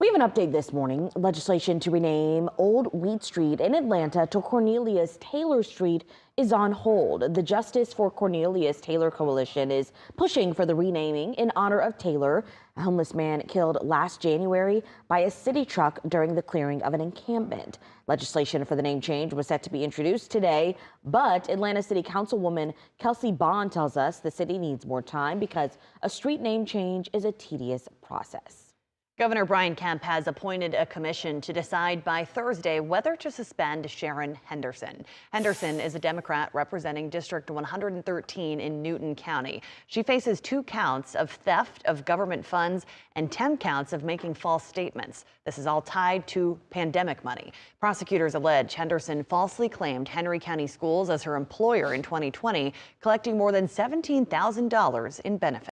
We have an update this morning. Legislation to rename Old Wheat Street in Atlanta to Cornelius Taylor Street is on hold. The Justice for Cornelius Taylor Coalition is pushing for the renaming in honor of Taylor, a homeless man killed last January by a city truck during the clearing of an encampment. Legislation for the name change was set to be introduced today, but Atlanta City Councilwoman Kelsey Bond tells us the city needs more time because a street name change is a tedious process. Governor Brian Kemp has appointed a commission to decide by Thursday whether to suspend Sharon Henderson. Henderson is a Democrat representing District 113 in Newton County. She faces 2 counts of theft of government funds and 10 counts of making false statements. This is all tied to pandemic money. Prosecutors allege Henderson falsely claimed Henry County Schools as her employer in 2020, collecting more than $17,000 in benefits.